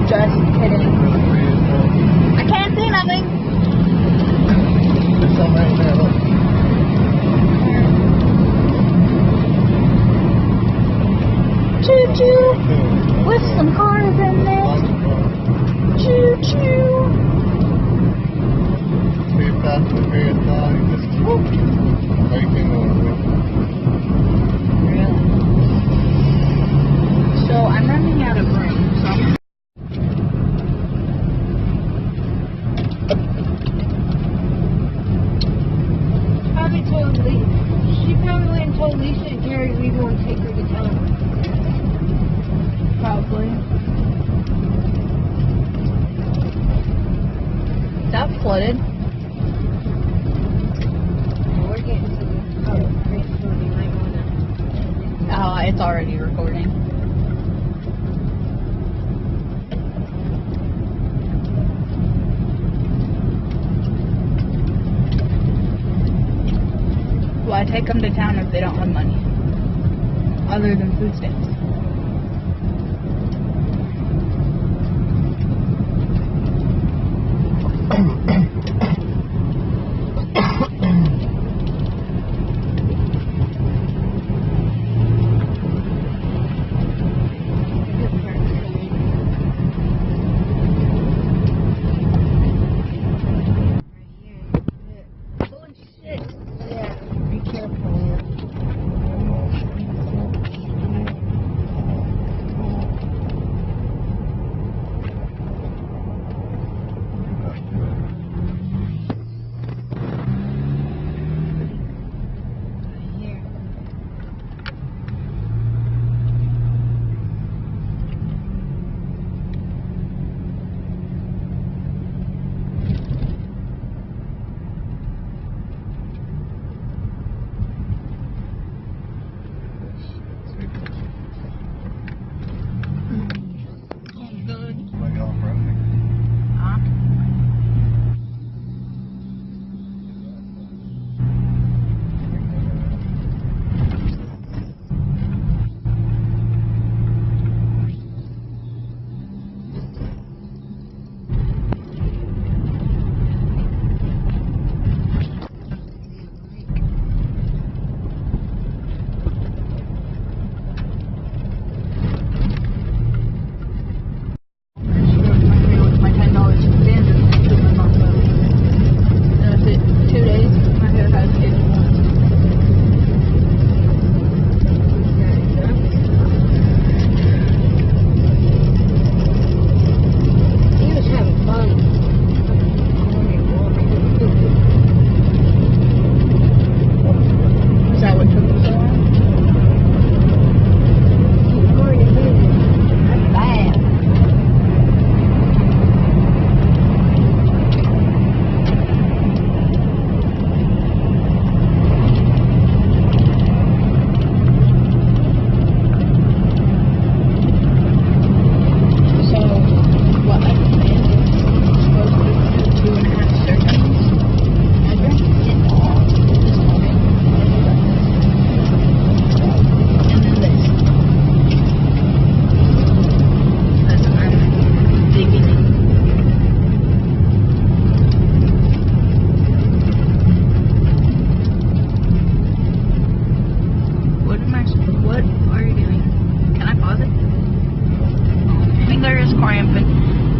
Just kidding. I can't see nothing. There's some right there, look. Choo choo. With some cars in there. Choo choo. Be fast and very fast. Just making over. Really? So I'm running out of room. So She probably went and told Lisa and Jerry we won't take her to town. probably. Is that flooded? We're getting to the place where we might want to. Oh, it's already recording. Why take them to town if they don't have money? Other than food stamps.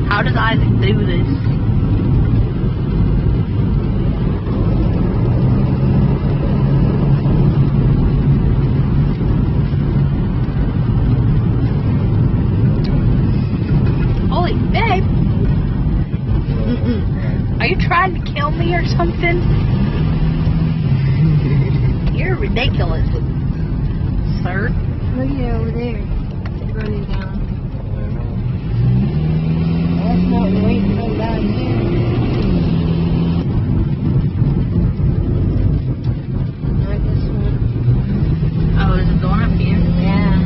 How does Isaac do this? Holy babe! Are you trying to kill me or something? You're ridiculous, sir. Look at it over there. Running down. That's not waiting to go down here. Not this one. Oh, is it going up here? Yeah.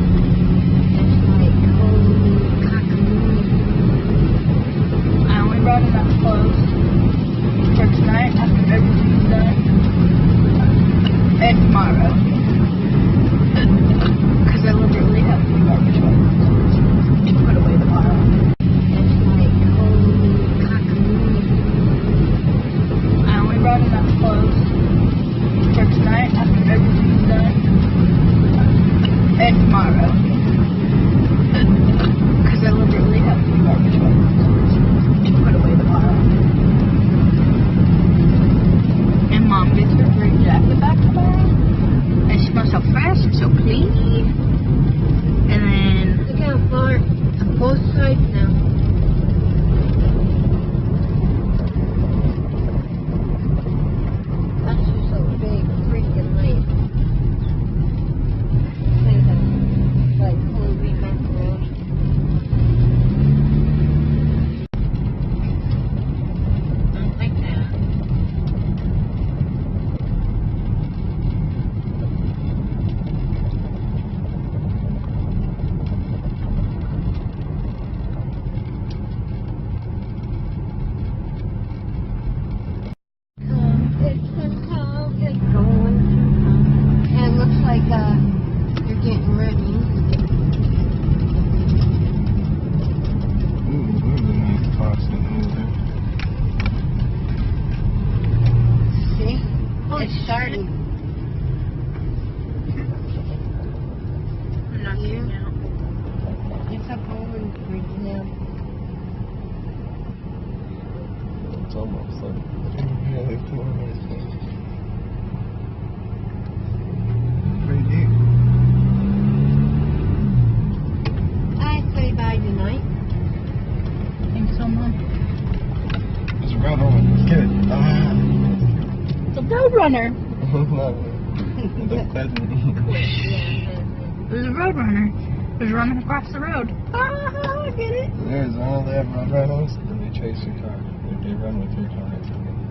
It's like, holy cockadoodle. I only brought enough clothes for tonight after everything's done. And tomorrow. Because I literally have 3 garbage bags. almost like, yeah, they put on nice things. Pretty deep. I say bye tonight. Think so, Mom? There's a road over. Let's get it. It's a Roadrunner. That's pleasant. There's a Roadrunner. There's running across the road. Ah, I get it. There's all they have runners, and they chase your car. They run with your car.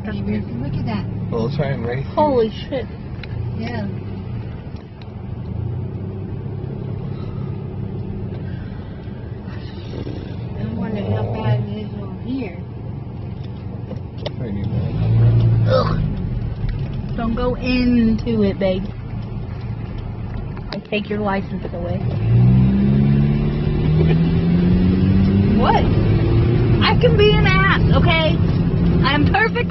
That's weird. Look at that. Well, they'll try and race you. Holy shit. Yeah. I wonder how bad it is over here. Pretty bad. Ugh. Don't go into it, babe. I'll take your license away. What? I can be an ass, okay? I'm perfectly